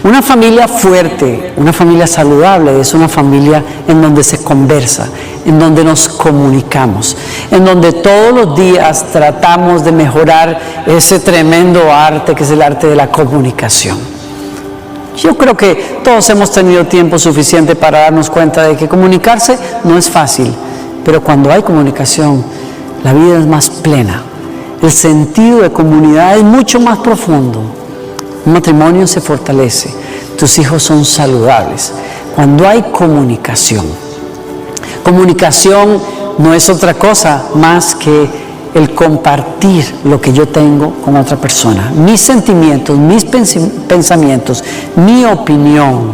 Una familia fuerte, una familia saludable, es una familia en donde se conversa, en donde nos comunicamos, en donde todos los días tratamos de mejorar ese tremendo arte que es el arte de la comunicación. Yo creo que todos hemos tenido tiempo suficiente para darnos cuenta de que comunicarse no es fácil, pero cuando hay comunicación, la vida es más plena. El sentido de comunidad es mucho más profundo. Un matrimonio se fortalece, tus hijos son saludables cuando hay comunicación. Comunicación no es otra cosa más que el compartir lo que yo tengo con otra persona, mis sentimientos, mis pensamientos, mi opinión,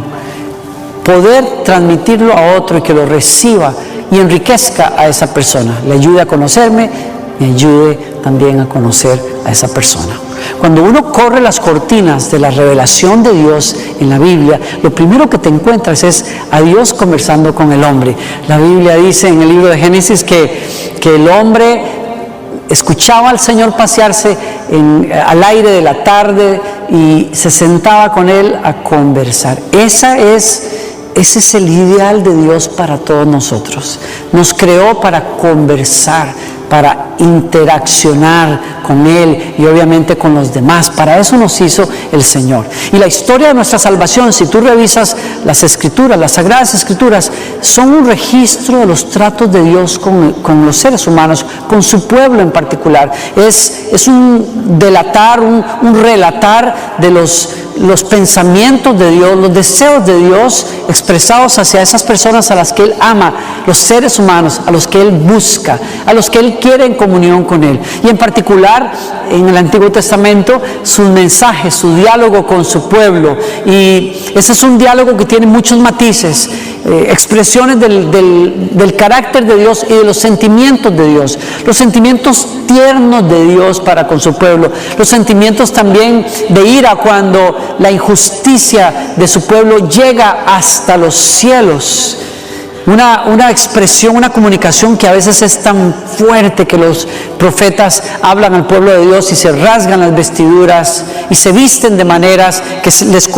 poder transmitirlo a otro y que lo reciba y enriquezca a esa persona, le ayude a conocerme, me ayude también a conocer a esa persona. Cuando uno corre las cortinas de la revelación de Dios en la Biblia, lo primero que te encuentras es a Dios conversando con el hombre. La Biblia dice en el libro de Génesis que el hombre escuchaba al Señor pasearse al aire de la tarde y se sentaba con Él a conversar. Ese es el ideal de Dios para todos nosotros. Nos creó para conversar, para interaccionar con Él y obviamente con los demás. Para eso nos hizo el Señor. Y la historia de nuestra salvación, si tú revisas las Escrituras, las Sagradas Escrituras, son un registro de los tratos de Dios con los seres humanos, con su pueblo en particular. Es un delatar, un relatar de los pensamientos de Dios, los deseos de Dios expresados hacia esas personas a las que Él ama, los seres humanos, a los que Él busca, a los que Él quiere en comunión con Él. Y en particular, en el Antiguo Testamento, sus mensajes, su diálogo con su pueblo. Y ese es un diálogo que tiene muchos matices, expresiones del carácter de Dios y de los sentimientos de Dios. Los sentimientos tiernos de Dios para con su pueblo. Los sentimientos también de ira cuando la injusticia de su pueblo llega hasta los cielos. Una expresión, una comunicación que a veces es tan fuerte que los profetas hablan al pueblo de Dios y se rasgan las vestiduras y se visten de maneras que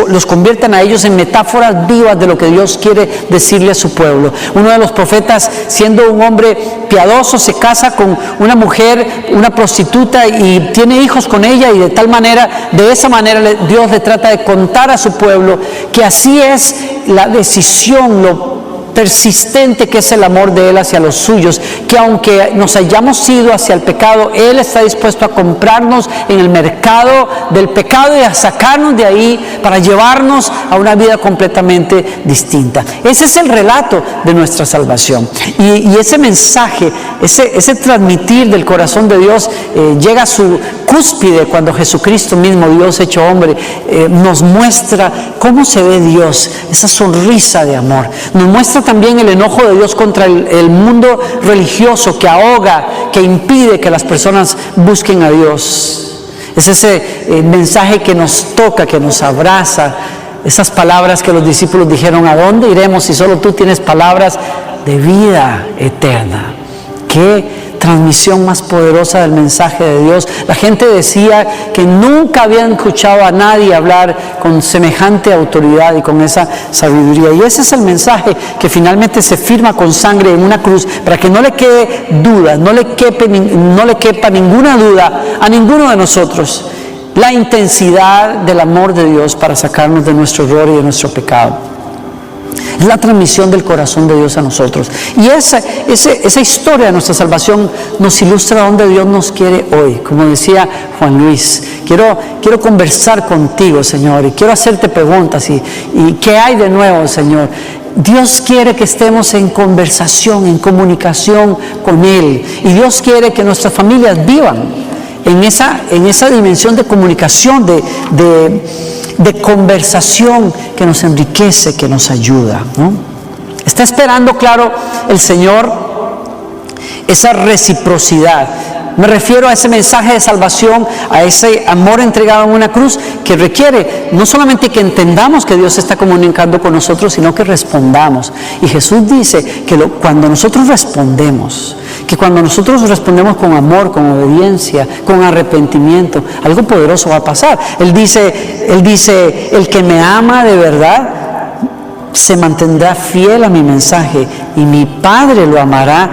los convierten a ellos en metáforas vivas de lo que Dios quiere decirle a su pueblo. Uno de los profetas, siendo un hombre piadoso, se casa con una mujer, una prostituta, y tiene hijos con ella, y de esa manera Dios le trata de contar a su pueblo que así es la decisión, lo persistente que es el amor de Él hacia los suyos, que aunque nos hayamos ido hacia el pecado, Él está dispuesto a comprarnos en el mercado del pecado y a sacarnos de ahí para llevarnos a una vida completamente distinta. Ese es el relato de nuestra salvación, y ese mensaje, ese transmitir del corazón de Dios llega a su cúspide cuando Jesucristo mismo, Dios hecho hombre, nos muestra cómo se ve Dios, esa sonrisa de amor. Nos muestra también el enojo de Dios contra el mundo religioso que ahoga, que impide que las personas busquen a Dios. Es ese mensaje que nos toca, que nos abraza. Esas palabras que los discípulos dijeron: ¿a dónde iremos si solo tú tienes palabras de vida eterna? ¿Qué transmisión más poderosa del mensaje de Dios? La gente decía que nunca habían escuchado a nadie hablar con semejante autoridad y con esa sabiduría. Y ese es el mensaje que finalmente se firma con sangre en una cruz, para que no le quede duda, no le quepa ninguna duda a ninguno de nosotros, la intensidad del amor de Dios para sacarnos de nuestro error y de nuestro pecado. Es la transmisión del corazón de Dios a nosotros. Y esa historia de nuestra salvación nos ilustra dónde Dios nos quiere hoy. Como decía Juan Luis, quiero conversar contigo, Señor, y quiero hacerte preguntas. ¿Y qué hay de nuevo, Señor? Dios quiere que estemos en conversación, en comunicación con Él. Y Dios quiere que nuestras familias vivan en esa dimensión de comunicación, de conversación que nos enriquece, que nos ayuda, ¿no? Está esperando, claro, el Señor esa reciprocidad. Me refiero a ese mensaje de salvación, a ese amor entregado en una cruz que requiere no solamente que entendamos que Dios está comunicando con nosotros, sino que respondamos. Y Jesús dice que cuando nosotros respondemos, con amor, con obediencia, con arrepentimiento, algo poderoso va a pasar. Él dice, el que me ama de verdad se mantendrá fiel a mi mensaje, y mi Padre lo amará,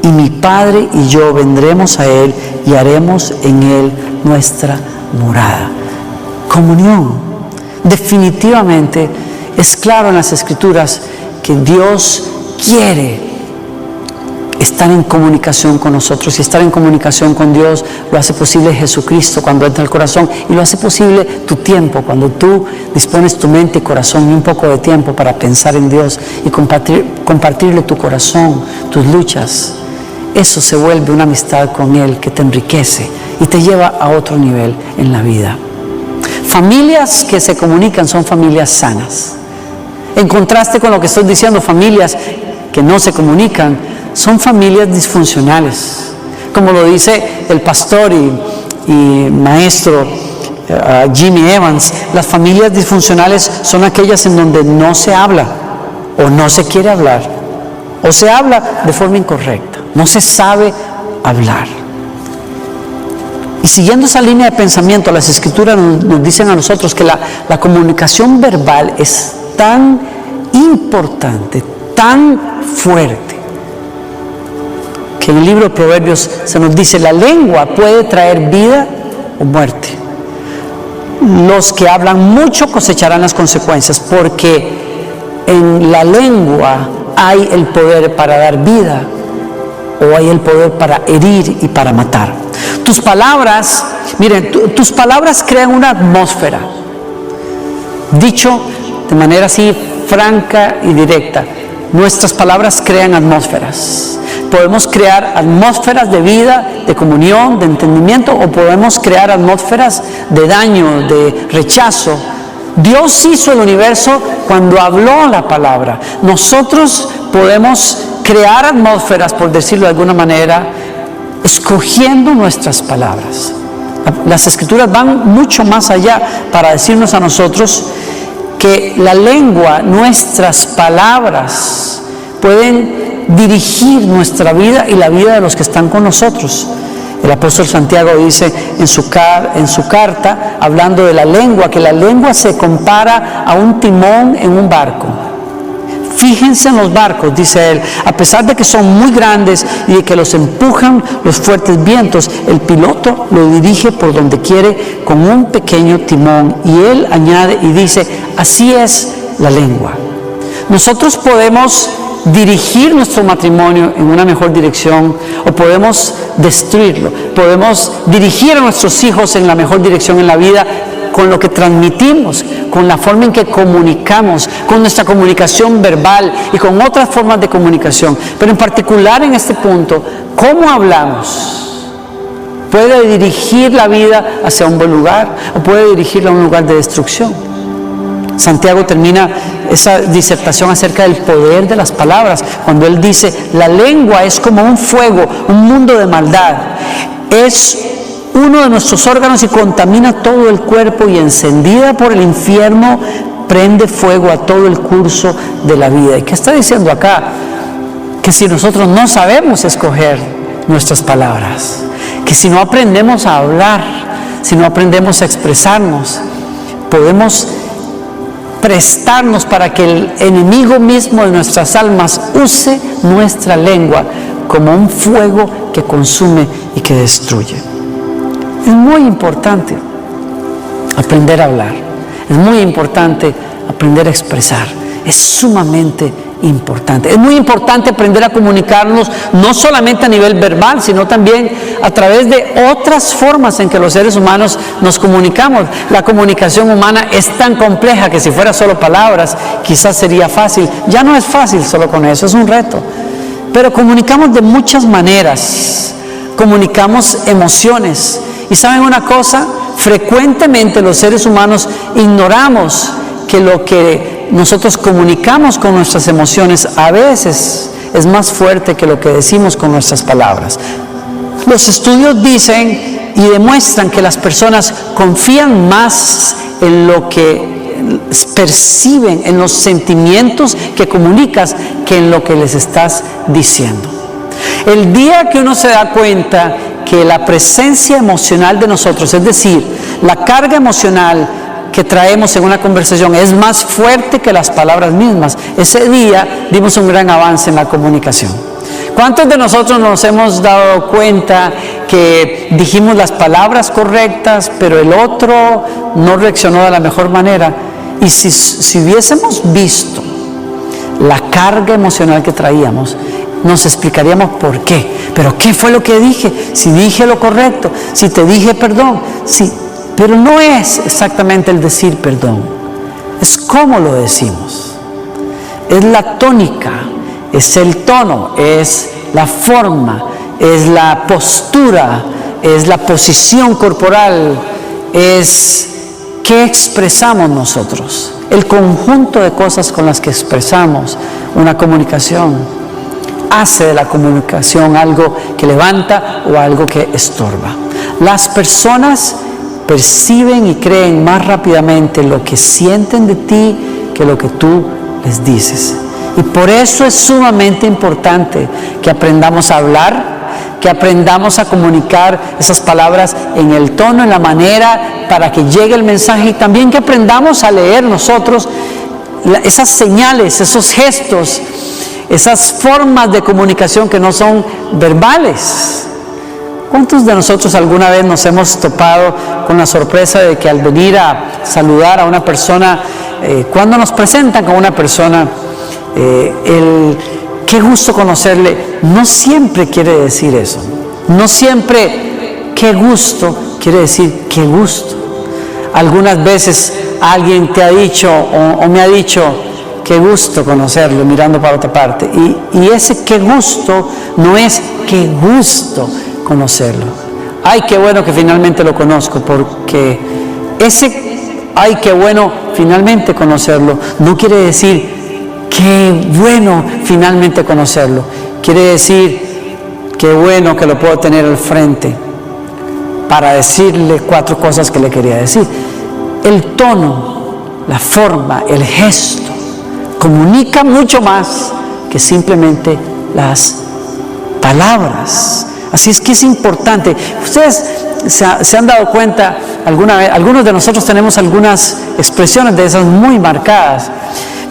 y mi Padre y yo vendremos a Él y haremos en Él nuestra morada. Comunión. Definitivamente es claro en las Escrituras que Dios quiere estar en comunicación con nosotros, y estar en comunicación con Dios lo hace posible Jesucristo cuando entra al corazón, y lo hace posible tu tiempo, cuando tú dispones tu mente y corazón y un poco de tiempo para pensar en Dios y compartirle tu corazón, tus luchas. Eso se vuelve una amistad con Él que te enriquece y te lleva a otro nivel en la vida. Familias que se comunican son familias sanas. En contraste con lo que estoy diciendo, familias que no se comunican son familias disfuncionales. Como lo dice el pastor y maestro Jimmy Evans, las familias disfuncionales son aquellas en donde no se habla o no se quiere hablar, o se habla de forma incorrecta, no se sabe hablar. Y siguiendo esa línea de pensamiento, las Escrituras nos dicen a nosotros que la comunicación verbal es tan importante, tan fuerte, que en el libro de Proverbios se nos dice: la lengua puede traer vida o muerte. Los que hablan mucho cosecharán las consecuencias, porque en la lengua hay el poder para dar vida, o hay el poder para herir y para matar. Tus palabras, miren, tus palabras crean una atmósfera. Dicho de manera así franca y directa, nuestras palabras crean atmósferas. Podemos crear atmósferas de vida, de comunión, de entendimiento, o podemos crear atmósferas de daño, de rechazo. Dios hizo el universo cuando habló la palabra. Nosotros podemos crear atmósferas, por decirlo de alguna manera, escogiendo nuestras palabras. Las Escrituras van mucho más allá para decirnos a nosotros que la lengua, nuestras palabras, pueden dirigir nuestra vida y la vida de los que están con nosotros. El apóstol Santiago dice en su carta, hablando de la lengua, que la lengua se compara a un timón en un barco. Fíjense en los barcos, dice él, a pesar de que son muy grandes y de que los empujan los fuertes vientos, el piloto lo dirige por donde quiere con un pequeño timón. Y él añade y dice: así es la lengua. Nosotros podemos dirigir nuestro matrimonio en una mejor dirección, o podemos destruirlo. Podemos dirigir a nuestros hijos en la mejor dirección en la vida con lo que transmitimos, con la forma en que comunicamos, con nuestra comunicación verbal y con otras formas de comunicación. Pero en particular en este punto, cómo hablamos puede dirigir la vida hacia un buen lugar o puede dirigirla a un lugar de destrucción. Santiago termina esa disertación acerca del poder de las palabras cuando él dice: la lengua es como un fuego, un mundo de maldad. Es uno de nuestros órganos y contamina todo el cuerpo, y encendida por el infierno prende fuego a todo el curso de la vida. ¿Y qué está diciendo acá? Que si nosotros no sabemos escoger nuestras palabras, que si no aprendemos a hablar, si no aprendemos a expresarnos, podemos prestarnos para que el enemigo mismo de nuestras almas use nuestra lengua como un fuego que consume y que destruye. Es muy importante aprender a hablar, es muy importante aprender a expresar, es sumamente importante. Es muy importante aprender a comunicarnos, no solamente a nivel verbal, sino también a través de otras formas en que los seres humanos nos comunicamos. La comunicación humana es tan compleja que si fuera solo palabras, quizás sería fácil. Ya no es fácil solo con eso, es un reto. Pero comunicamos de muchas maneras, comunicamos emociones. Y ¿saben una cosa? Frecuentemente los seres humanos ignoramos que lo que nosotros comunicamos con nuestras emociones a veces es más fuerte que lo que decimos con nuestras palabras. Los estudios dicen y demuestran que las personas confían más en lo que perciben, en los sentimientos que comunicas, que en lo que les estás diciendo. El día que uno se da cuenta que la presencia emocional de nosotros, es decir, la carga emocional que traemos en una conversación es más fuerte que las palabras mismas, ese día dimos un gran avance en la comunicación. ¿Cuántos de nosotros nos hemos dado cuenta que dijimos las palabras correctas, pero el otro no reaccionó de la mejor manera? Y si hubiésemos visto la carga emocional que traíamos, nos explicaríamos por qué. ¿Pero qué fue lo que dije? Si dije lo correcto, si te dije perdón, sí. Pero no es exactamente el decir perdón, es cómo lo decimos. Es la tónica, es el tono, es la forma, es la postura, es la posición corporal, es qué expresamos nosotros, el conjunto de cosas con las que expresamos una comunicación. Hace de la comunicación algo que levanta o algo que estorba. Las personas perciben y creen más rápidamente lo que sienten de ti que lo que tú les dices. Y por eso es sumamente importante que aprendamos a hablar, que aprendamos a comunicar esas palabras en el tono, en la manera para que llegue el mensaje, y también que aprendamos a leer nosotros esas señales, esos gestos, esas formas de comunicación que no son verbales. ¿Cuántos de nosotros alguna vez nos hemos topado con la sorpresa de que al venir a saludar a una persona, cuando nos presentan con una persona, qué gusto conocerle, no siempre quiere decir eso? No siempre qué gusto quiere decir qué gusto. Algunas veces alguien te ha dicho o me ha dicho, qué gusto conocerlo, mirando para otra parte. Y ese qué gusto no es qué gusto conocerlo. Ay, qué bueno que finalmente lo conozco, porque ese ay, qué bueno finalmente conocerlo no quiere decir qué bueno finalmente conocerlo. Quiere decir qué bueno que lo puedo tener al frente para decirle 4 cosas que le quería decir. El tono, la forma, el gesto comunica mucho más que simplemente las palabras. Así es que es importante. Ustedes se han dado cuenta alguna vez, algunos de nosotros tenemos algunas expresiones de esas muy marcadas.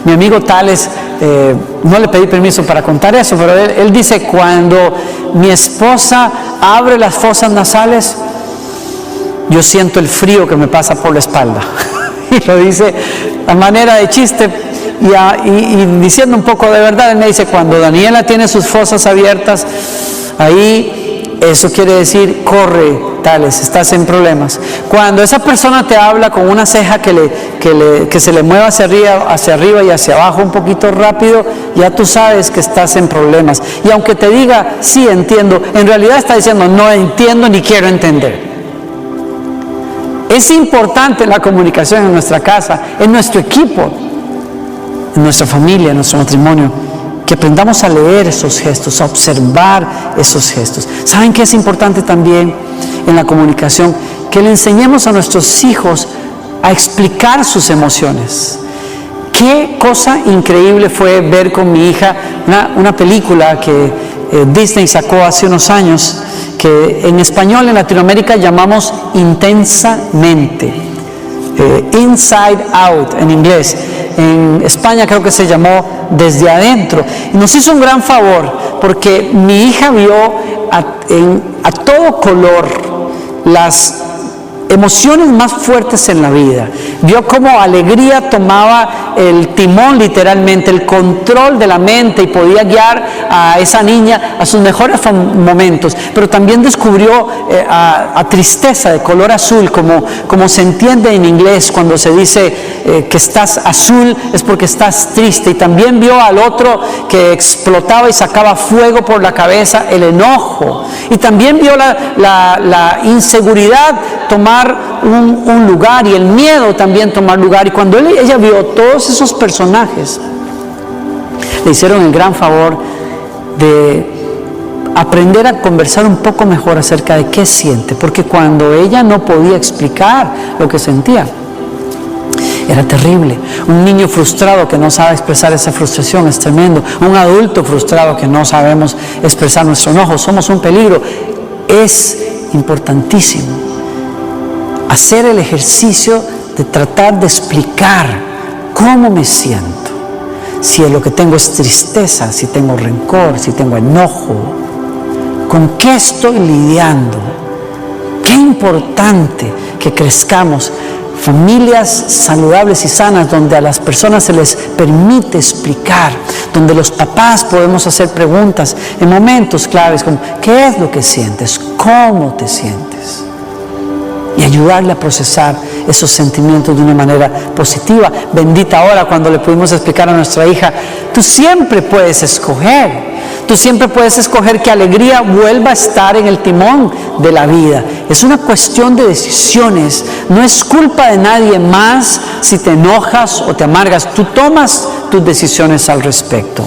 Mi amigo Tales, no le pedí permiso para contar eso, pero él dice, cuando mi esposa abre las fosas nasales, yo siento el frío que me pasa por la espalda. Y lo dice a manera de chiste y diciendo un poco de verdad. Él me dice, cuando Daniela tiene sus fosas abiertas, ahí eso quiere decir, corre, Tales, estás en problemas. Cuando esa persona te habla con una ceja que se le mueva hacia arriba y hacia abajo un poquito rápido, ya tú sabes que estás en problemas. Y aunque te diga, sí entiendo, en realidad está diciendo, no entiendo ni quiero entender. Es importante la comunicación en nuestra casa, en nuestro equipo, en nuestra familia, en nuestro matrimonio, que aprendamos a leer esos gestos, a observar esos gestos. ¿Saben qué es importante también en la comunicación? Que le enseñemos a nuestros hijos a explicar sus emociones. Qué cosa increíble fue ver con mi hija una película que Disney sacó hace unos años, que en español en Latinoamérica llamamos Intensamente, Inside Out en inglés. En España creo que se llamó Desde Adentro. Y nos hizo un gran favor, porque mi hija vio a todo color las emociones más fuertes en la vida. Vio cómo alegría tomaba el timón, literalmente, el control de la mente, y podía guiar a esa niña a sus mejores momentos. Pero también descubrió a tristeza de color azul, como se entiende en inglés cuando se dice que estás azul es porque estás triste. Y también vio al otro que explotaba y sacaba fuego por la cabeza, el enojo. Y también vio la inseguridad tomar un lugar, y el miedo también tomar lugar. Y cuando ella vio todos esos personajes, le hicieron el gran favor de aprender a conversar un poco mejor acerca de qué siente, porque cuando ella no podía explicar lo que sentía, era terrible. Un niño frustrado que no sabe expresar esa frustración es tremendo. Un adulto frustrado que no sabemos expresar nuestro enojo, somos un peligro. Es importantísimo hacer el ejercicio de tratar de explicar cómo me siento. Si lo que tengo es tristeza, si tengo rencor, si tengo enojo, ¿con qué estoy lidiando? Qué importante que crezcamos familias saludables y sanas, donde a las personas se les permite explicar, donde los papás podemos hacer preguntas en momentos claves como ¿qué es lo que sientes? ¿Cómo te sientes? Y ayudarle a procesar esos sentimientos de una manera positiva. Bendita hora cuando le pudimos explicar a nuestra hija, tú siempre puedes escoger. Tú siempre puedes escoger que alegría vuelva a estar en el timón de la vida. Es una cuestión de decisiones. No es culpa de nadie más si te enojas o te amargas. Tú tomas tus decisiones al respecto.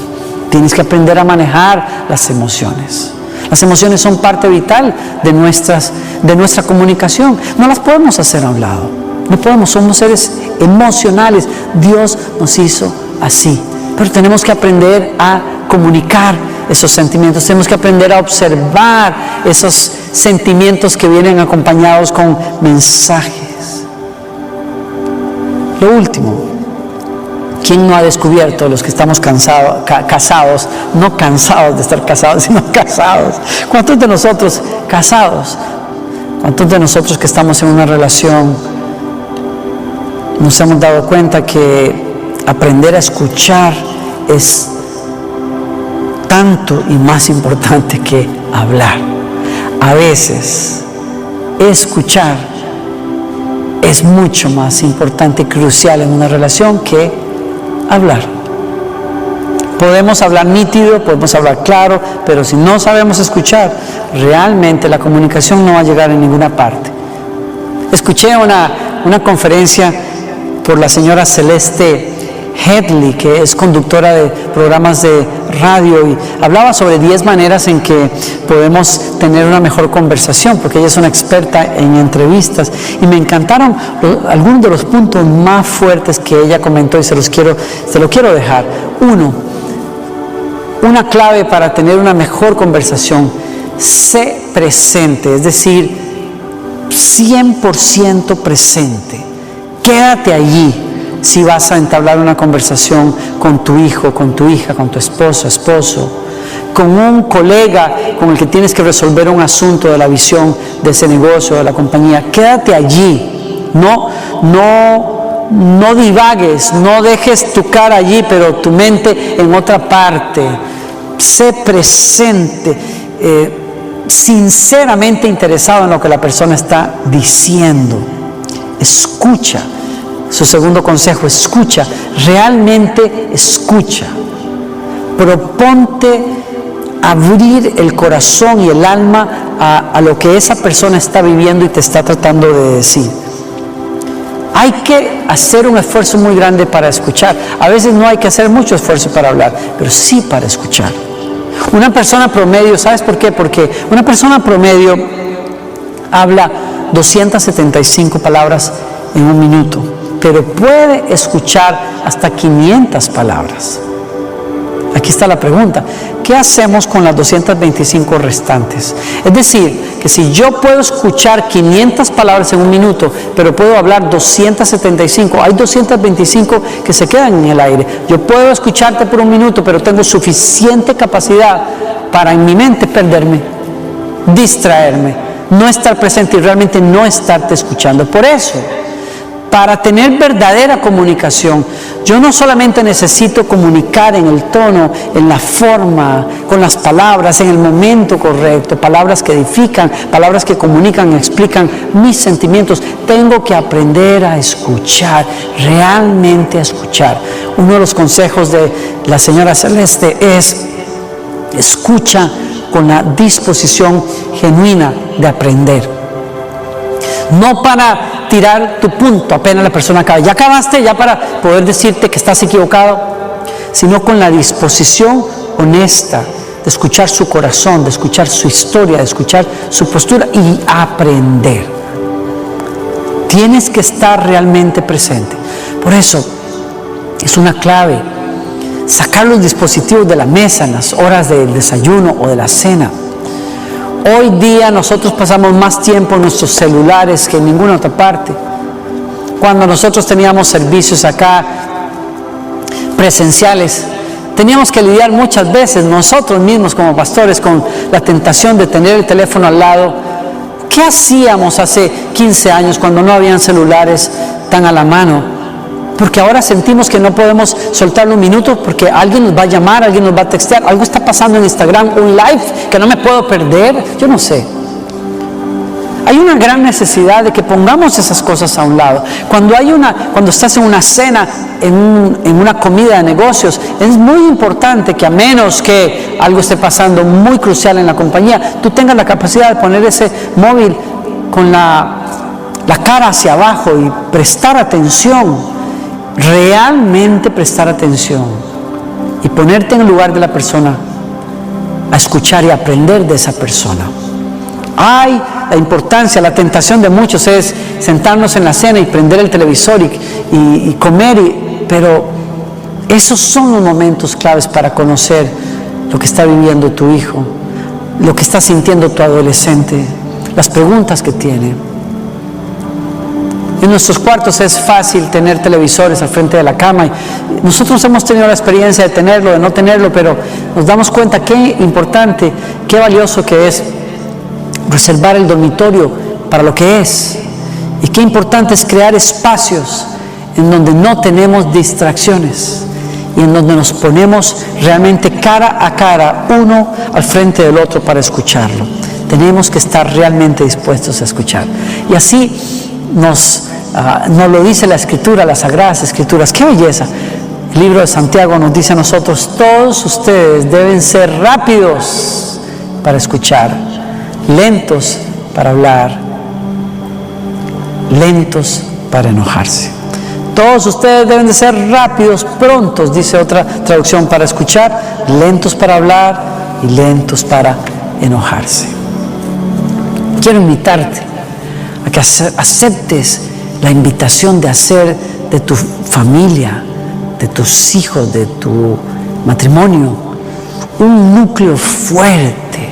Tienes que aprender a manejar las emociones. Las emociones son parte vital de nuestra comunicación. No las podemos hacer a un lado. No podemos, somos seres emocionales. Dios nos hizo así. Pero tenemos que aprender a comunicar esos sentimientos, tenemos que aprender a observar esos sentimientos que vienen acompañados con mensajes. Lo último, ¿quién no ha descubierto, los que estamos casados, no cansados de estar casados, sino casados? ¿Cuántos de nosotros casados? ¿Cuántos de nosotros que estamos en una relación nos hemos dado cuenta que aprender a escuchar es tanto y más importante que hablar? A veces escuchar es mucho más importante y crucial en una relación que hablar. Podemos hablar nítido, podemos hablar claro, pero si no sabemos escuchar, realmente la comunicación no va a llegar a ninguna parte. Escuché una conferencia por la señora Celeste Headley, que es conductora de programas de radio, y hablaba sobre 10 maneras en que podemos tener una mejor conversación, porque ella es una experta en entrevistas, y me encantaron algunos de los puntos más fuertes que ella comentó, y se lo quiero dejar. Una clave para tener una mejor conversación: sé presente, es decir, 100% presente. Quédate allí. Si vas a entablar una conversación con tu hijo, con tu hija, con tu esposo, con un colega con el que tienes que resolver un asunto de la visión de ese negocio, de la compañía, quédate allí. No divagues, no dejes tu cara allí, pero tu mente en otra parte. Sé presente, sinceramente interesado en lo que la persona está diciendo. Escucha. Su segundo consejo: escucha, realmente escucha. Proponte abrir el corazón y el alma a lo que esa persona está viviendo y te está tratando de decir. Hay que hacer un esfuerzo muy grande para escuchar. A veces no hay que hacer mucho esfuerzo para hablar, pero sí para escuchar. Una persona promedio, ¿sabes por qué? Porque una persona promedio habla 275 palabras en un minuto, pero puede escuchar hasta 500 palabras. Aquí está la pregunta: ¿qué hacemos con las 225 restantes? Es decir, que si yo puedo escuchar 500 palabras en un minuto, pero puedo hablar 275, hay 225 que se quedan en el aire. Yo puedo escucharte por un minuto, pero tengo suficiente capacidad para en mi mente perderme, distraerme, no estar presente y realmente no estarte escuchando. Por eso, para tener verdadera comunicación, yo no solamente necesito comunicar en el tono, en la forma, con las palabras, en el momento correcto, palabras que edifican, palabras que comunican, explican mis sentimientos. Tengo que aprender a escuchar, realmente a escuchar. Uno de los consejos de la señora Celeste es: escucha con la disposición genuina de aprender. No para tirar tu punto apenas la persona acaba. Ya acabaste, ya para poder decirte que estás equivocado, sino con la disposición honesta de escuchar su corazón, de escuchar su historia, de escuchar su postura y aprender. Tienes que estar realmente presente. Por eso es una clave sacar los dispositivos de la mesa en las horas del desayuno o de la cena. Hoy día nosotros pasamos más tiempo en nuestros celulares que en ninguna otra parte. Cuando nosotros teníamos servicios acá presenciales, teníamos que lidiar muchas veces nosotros mismos como pastores con la tentación de tener el teléfono al lado. ¿Qué hacíamos hace 15 años cuando no habían celulares tan a la mano? Porque ahora sentimos que no podemos soltarlo un minuto porque alguien nos va a llamar, alguien nos va a textear, algo está pasando en Instagram, un live que no me puedo perder, yo no sé. Hay una gran necesidad de que pongamos esas cosas a un lado. Cuando estás en una cena, en una comida de negocios, es muy importante que, a menos que algo esté pasando muy crucial en la compañía, tú tengas la capacidad de poner ese móvil con la cara hacia abajo y prestar atención. Realmente prestar atención y ponerte en el lugar de la persona, a escuchar y aprender de esa persona. La importancia, la tentación de muchos es sentarnos en la cena y prender el televisor y comer, pero esos son los momentos claves para conocer lo que está viviendo tu hijo, lo que está sintiendo tu adolescente, las preguntas que tiene. En nuestros cuartos es fácil tener televisores al frente de la cama y nosotros hemos tenido la experiencia de tenerlo, de no tenerlo, pero nos damos cuenta qué importante, qué valioso que es reservar el dormitorio para lo que es, y qué importante es crear espacios en donde no tenemos distracciones y en donde nos ponemos realmente cara a cara, uno al frente del otro, para escucharlo. Tenemos que estar realmente dispuestos a escuchar, y así nos lo dice la Escritura, las Sagradas Escrituras. ¡Qué belleza! El libro de Santiago nos dice a nosotros: todos ustedes deben ser rápidos para escuchar, lentos para hablar, lentos para enojarse. Todos ustedes deben de ser rápidos, prontos, dice otra traducción, para escuchar, lentos para hablar y lentos para enojarse. Quiero invitarte a que aceptes la invitación de hacer de tu familia, de tus hijos, de tu matrimonio, un núcleo fuerte,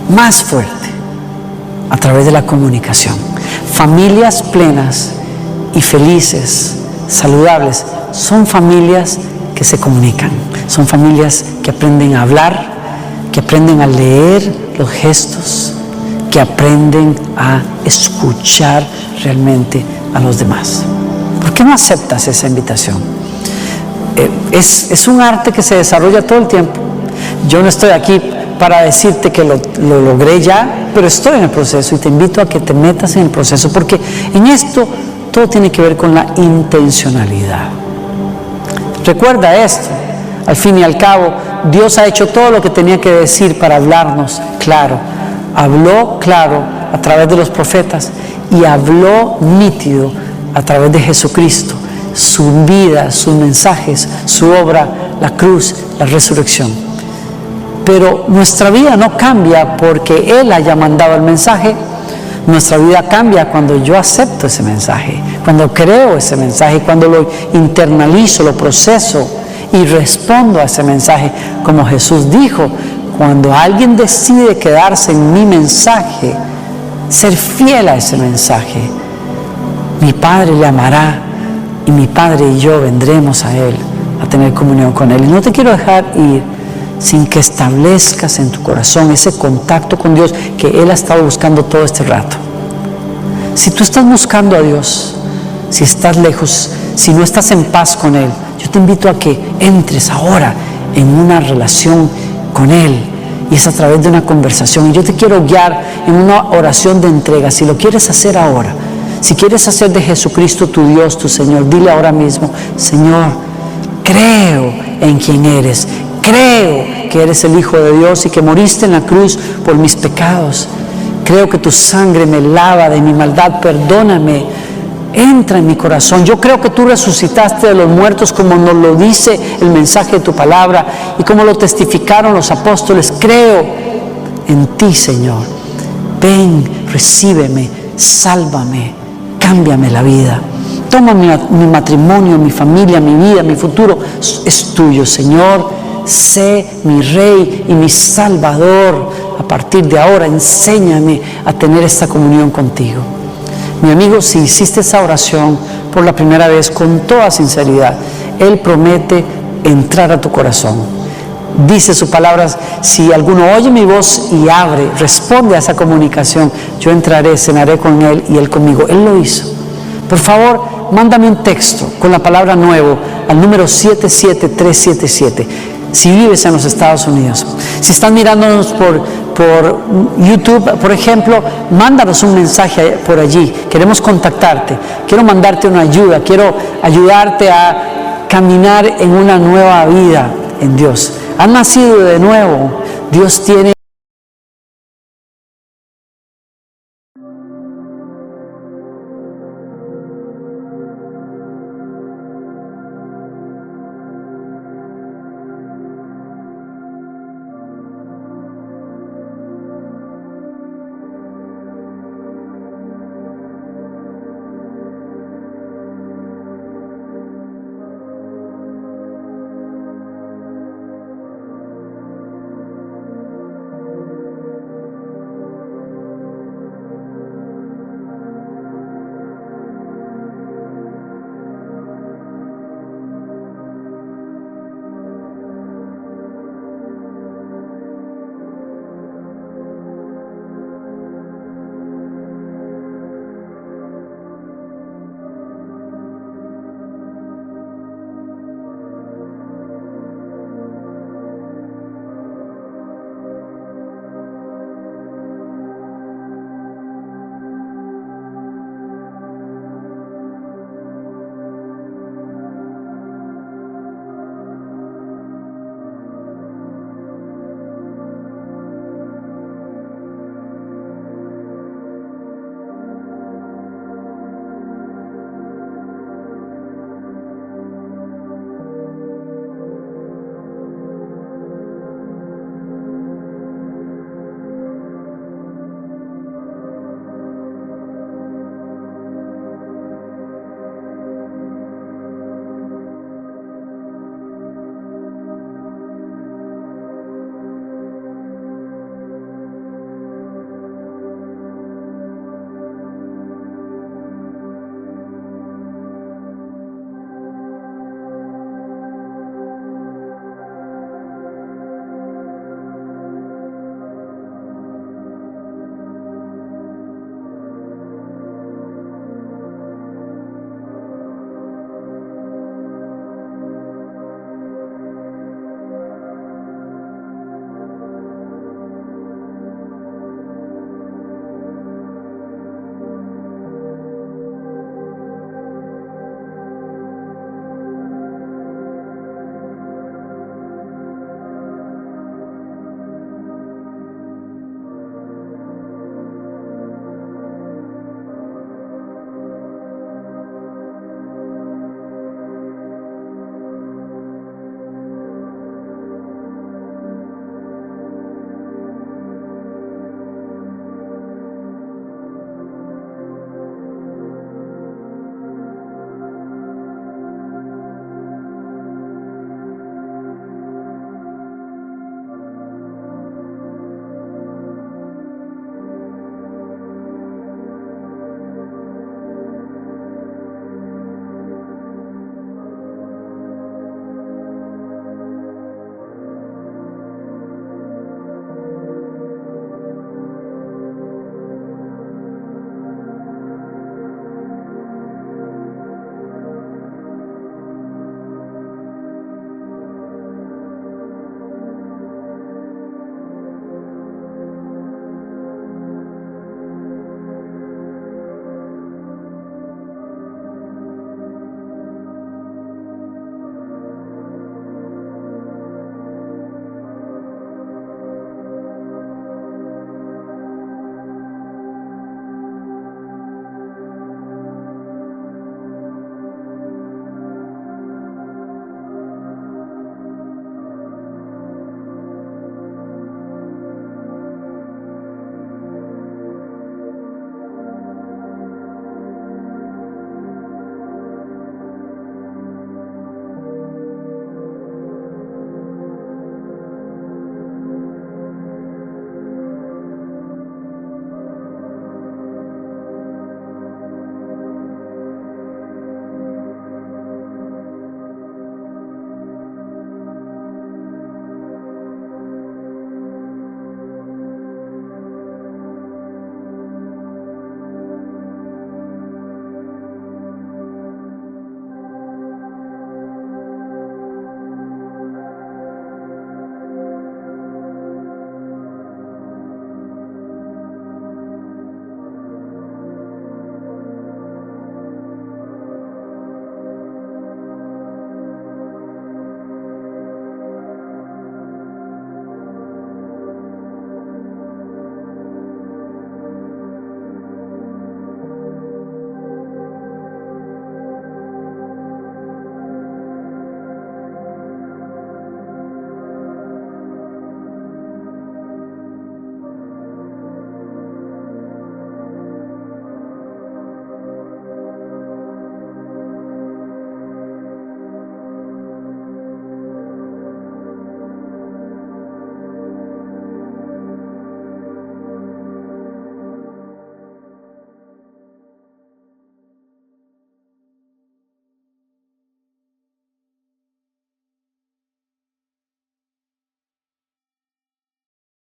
más fuerte, a través de la comunicación. Familias plenas y felices, saludables, son familias que se comunican, son familias que aprenden a hablar, que aprenden a leer los gestos, que aprenden a escuchar realmente a los demás. ¿Por qué no aceptas esa invitación? Es un arte que se desarrolla todo el tiempo. Yo no estoy aquí para decirte que lo logré ya, pero estoy en el proceso y te invito a que te metas en el proceso, porque en esto todo tiene que ver con la intencionalidad. Recuerda esto: al fin y al cabo, Dios ha hecho todo lo que tenía que decir para hablarnos claro. Habló claro a través de los profetas y habló nítido a través de Jesucristo, su vida, sus mensajes, su obra, la cruz, la resurrección. Pero nuestra vida no cambia porque Él haya mandado el mensaje. Nuestra vida cambia cuando yo acepto ese mensaje, cuando creo ese mensaje, cuando lo internalizo, lo proceso y respondo a ese mensaje. Como Jesús dijo: cuando alguien decide quedarse en mi mensaje, ser fiel a ese mensaje, mi Padre le amará y mi Padre y yo vendremos a Él a tener comunión con Él. Y no te quiero dejar ir sin que establezcas en tu corazón ese contacto con Dios que Él ha estado buscando todo este rato. Si tú estás buscando a Dios, si estás lejos, si no estás en paz con Él, yo te invito a que entres ahora en una relación con Él, y es a través de una conversación. Y yo te quiero guiar en una oración de entrega. Si lo quieres hacer ahora, si quieres hacer de Jesucristo tu Dios, tu Señor, dile ahora mismo: Señor, creo en quien eres, creo que eres el Hijo de Dios y que moriste en la cruz por mis pecados. Creo que tu sangre me lava de mi maldad, perdóname entra en mi corazón. Yo creo que tú resucitaste de los muertos como nos lo dice el mensaje de tu palabra y como lo testificaron los apóstoles. Creo en ti, Señor. Ven, recíbeme, sálvame, cámbiame la vida. Toma mi matrimonio, mi familia, mi vida, mi futuro. Es tuyo, Señor. Sé mi Rey y mi Salvador. A partir de ahora, enséñame a tener esta comunión contigo. Mi amigo, si hiciste esa oración por la primera vez con toda sinceridad, Él promete entrar a tu corazón. Dice sus palabras: si alguno oye mi voz y abre, responde a esa comunicación, yo entraré, cenaré con Él y Él conmigo. Él lo hizo. Por favor, mándame un texto con la palabra nuevo al número 77377. Si vives en los Estados Unidos, si están mirándonos por YouTube, por ejemplo, mándanos un mensaje por allí. Queremos contactarte, quiero mandarte una ayuda, quiero ayudarte a caminar en una nueva vida en Dios. Has nacido de nuevo. Dios tiene